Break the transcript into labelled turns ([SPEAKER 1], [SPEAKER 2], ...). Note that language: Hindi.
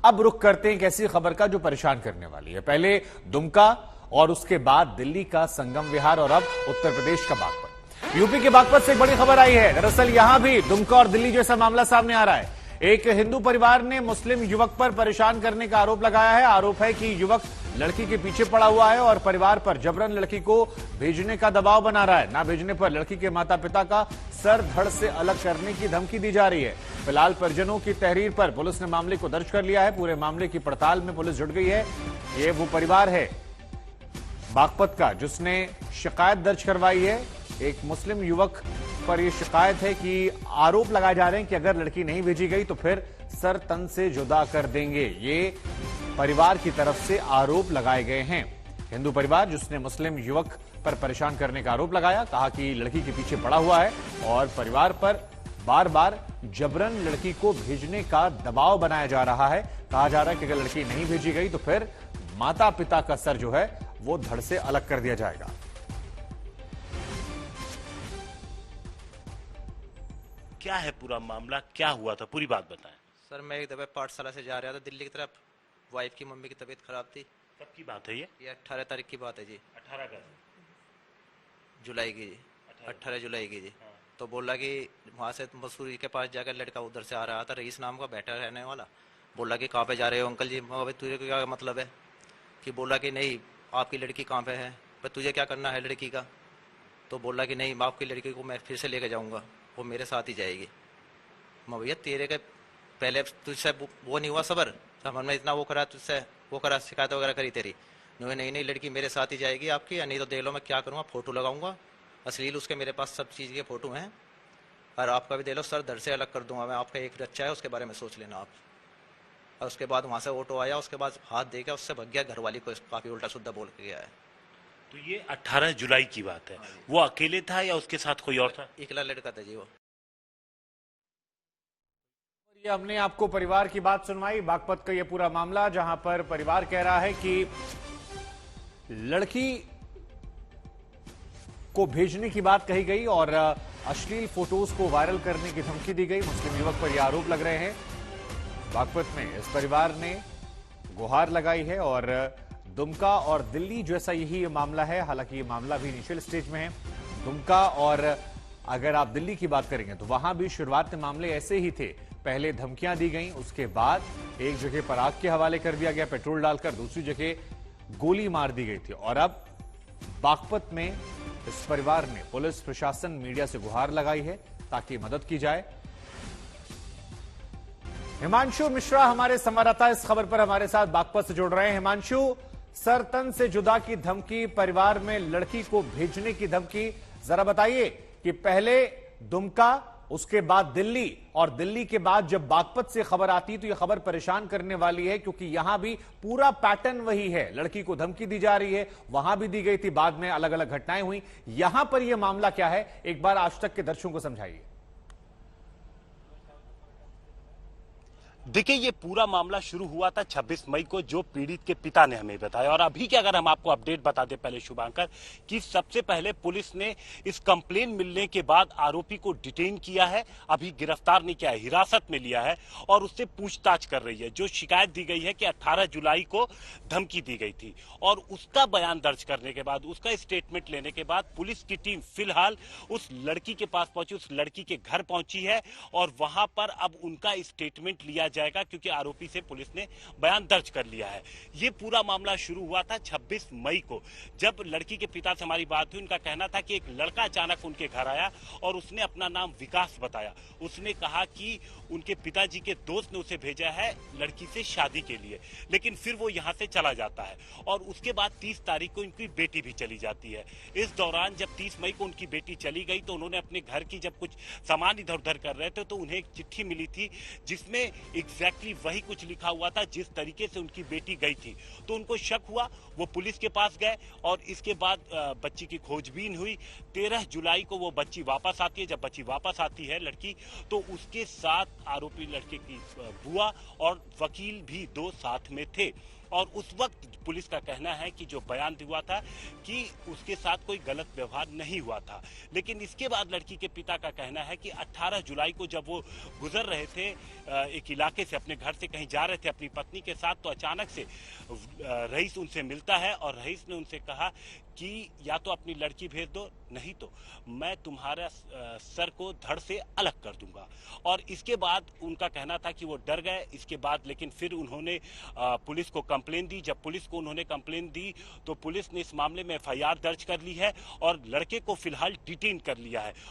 [SPEAKER 1] अब रुख करते हैं एक ऐसी खबर का जो परेशान करने वाली है। पहले दुमका और उसके बाद दिल्ली का संगम विहार और अब उत्तर प्रदेश का बागपत। यूपी के बागपत से एक बड़ी खबर आई है। दरअसल यहां भी दुमका और दिल्ली जैसा मामला सामने आ रहा है। एक हिंदू परिवार ने मुस्लिम युवक पर परेशान करने का आरोप लगाया है। आरोप है कि युवक लड़की के पीछे पड़ा हुआ है और परिवार पर जबरन लड़की को भेजने का दबाव बना रहा है। ना भेजने पर लड़की के माता पिता का सर धड़ से अलग करने की धमकी दी जा रही है। फिलहाल परिजनों की तहरीर पर पुलिस ने मामले को दर्ज कर लिया है। पूरे मामले की पड़ताल में पुलिस जुट गई है। ये वो परिवार है बागपत का जिसने शिकायत दर्ज करवाई है। एक मुस्लिम युवक पर यह शिकायत है कि आरोप लगाए जा रहे हैं कि अगर लड़की नहीं भेजी गई तो फिर सर तन से जुदा कर देंगे। ये परिवार की तरफ से आरोप लगाए गए हैं। हिंदू परिवार जिसने मुस्लिम युवक पर परेशान करने का आरोप लगाया, कहा कि लड़की के पीछे पड़ा हुआ है और परिवार पर बार बार जबरन लड़की को भेजने का दबाव बनाया जा रहा है। कहा जा रहा है कि अगर लड़की नहीं भेजी गई तो फिर माता पिता का सर जो है वो धड़ से अलग कर दिया जाएगा।
[SPEAKER 2] क्या है पूरा मामला, क्या हुआ था, पूरी बात बताएं।
[SPEAKER 3] सर मैं एक दफे पाठशाला से जा रहा था दिल्ली की तरफ। वाइफ की मम्मी की तबीयत खराब थी।
[SPEAKER 2] कब की बात है ये?
[SPEAKER 3] 18 तारीख की बात है जी।
[SPEAKER 2] 18 का
[SPEAKER 3] जुलाई की जी। 18 जुलाई की जी। हाँ। तो बोला कि वहाँ से मसूरी के पास जाकर लड़का उधर से आ रहा था, रईस नाम का बैठा रहने वाला। बोला कि कहाँ पे जा रहे हो अंकल जी? भाई तुझे क्या मतलब है? कि बोला कि नहीं आपकी लड़की कहाँ पे है, पर तुझे क्या करना है लड़की का? तो बोला कि नहीं आपकी लड़की को मैं फिर से लेके जाऊँगा, वो मेरे साथ ही जाएगी। मैं भैया तेरे के पहले तुझसे वो नहीं हुआ सबर, हमने इतना वो करा तुझसे, वो करा शिकायत वगैरह करी तेरी, नहीं लड़की मेरे साथ ही जाएगी आपकी, या नहीं तो देख लो मैं क्या करूँगा, फोटो लगाऊंगा अश्लील उसके, मेरे पास सब चीज़ के फोटो हैं, और आपका भी दे लो सर धड़ से अलग कर दूंगा मैं। आपका एक बच्चा है उसके बारे में सोच लेना आप। और उसके बाद वहाँ से ऑटो आया, उसके बाद हाथ दे के उससे भग गया, घरवाली को काफ़ी उल्टा सुद्धा बोल के गया है।
[SPEAKER 2] तो ये 18 जुलाई की बात है। वो अकेले था या उसके साथ कोई और था?
[SPEAKER 3] अकेला लड़का था जी वो।
[SPEAKER 1] ये हमने आपको परिवार की बात सुनवाई, बागपत का ये पूरा मामला जहां पर परिवार कह रहा है कि लड़की को भेजने की बात कही गई और अश्लील फोटोज को वायरल करने की धमकी दी गई। मुस्लिम युवक पर यह आरोप लग रहे हैं। बागपत में इस परिवार ने गुहार लगाई है और दुमका और दिल्ली जैसा यही मामला है। हालांकि ये मामला भी इनिशियल स्टेज में है। दुमका और अगर आप दिल्ली की बात करेंगे तो वहां भी शुरुआत में मामले ऐसे ही थे। पहले धमकियां दी गई, उसके बाद एक जगह पर आग के हवाले कर दिया गया पेट्रोल डालकर, दूसरी जगह गोली मार दी गई थी। और अब बागपत में इस परिवार ने पुलिस प्रशासन मीडिया से गुहार लगाई है ताकि मदद की जाए। हिमांशु मिश्रा हमारे संवाददाता इस खबर पर हमारे साथ बागपत से जुड़ रहे हैं। हिमांशु, सर तन से जुदा की धमकी, परिवार में लड़की को भेजने की धमकी, जरा बताइए कि पहले दुमका उसके बाद दिल्ली और दिल्ली के बाद जब बागपत से खबर आती है तो यह खबर परेशान करने वाली है क्योंकि यहां भी पूरा पैटर्न वही है। लड़की को धमकी दी जा रही है, वहां भी दी गई थी, बाद में अलग अलग घटनाएं हुई। यहां पर यह मामला क्या है, एक बार आज तक के दर्शकों को समझाइए।
[SPEAKER 2] देखिए ये पूरा मामला शुरू हुआ था 26 मई को, जो पीड़ित के पिता ने हमें बताया। और अभी के अगर हम आपको अपडेट बता दें पहले शुभांकर, कि सबसे पहले पुलिस ने इस कंप्लेन मिलने के बाद आरोपी को डिटेन किया है, अभी गिरफ्तार नहीं किया है, हिरासत में लिया है और उससे पूछताछ कर रही है। जो शिकायत दी गई है कि 18 जुलाई को धमकी दी गई थी और उसका बयान दर्ज करने के बाद, उसका स्टेटमेंट लेने के बाद पुलिस की टीम फिलहाल उस लड़की के पास पहुंची, उस लड़की के घर पहुंची है और वहां पर अब उनका स्टेटमेंट लिया जाएगा क्योंकि आरोपी से पुलिस ने बयान दर्ज कर लिया है। ये पूरा मामला शुरू हुआ था 26 मई को, जब लड़की के पिता से हमारी बात हुई। उनका कहना था कि एक लड़का अचानक उनके घर आया और उसने अपना नाम विकास बताया। उसने कहा कि उनके पिताजी के दोस्त ने उसे भेजा है लड़की से शादी के लिए, लेकिन फिर वो यहां से चला जाता है और उसके बाद 30 तारीख को उनकी बेटी भी चली जाती है। इस दौरान जब 30 मई को उनकी बेटी चली गई तो उन्होंने अपने घर की जब कुछ सामान इधर उधर कर रहे थे तो उन्हें एक चिट्ठी मिली थी जिसमें एग्जैक्टली वही कुछ लिखा हुआ था जिस तरीके से उनकी बेटी गई थी। तो उनको शक हुआ, वो पुलिस के पास गए और इसके बाद बच्ची की खोजबीन हुई। 13 जुलाई को वो बच्ची वापस आती है। जब बच्ची वापस आती है लड़की, तो उसके साथ आरोपी लड़के की बुआ और वकील भी दो साथ में थे। और उस वक्त पुलिस का कहना है कि जो बयान हुआ था कि उसके साथ कोई गलत व्यवहार नहीं हुआ था। लेकिन इसके बाद लड़की के पिता का कहना है कि 18 जुलाई को जब वो गुजर रहे थे एक इलाके से, अपने घर से कहीं जा रहे थे अपनी पत्नी के साथ, तो अचानक से रईस उनसे मिलता है और रईस ने उनसे कहा कि या तो अपनी लड़की भेज दो, नहीं तो मैं तुम्हारा सर को धड़ से अलग कर दूंगा। और इसके बाद उनका कहना था कि वो डर गए। इसके बाद लेकिन फिर उन्होंने पुलिस को कंप्लेन दी। जब पुलिस को उन्होंने कंप्लेन दी तो पुलिस ने इस मामले में एफआईआर दर्ज कर ली है और लड़के को फिलहाल डिटेन कर लिया है।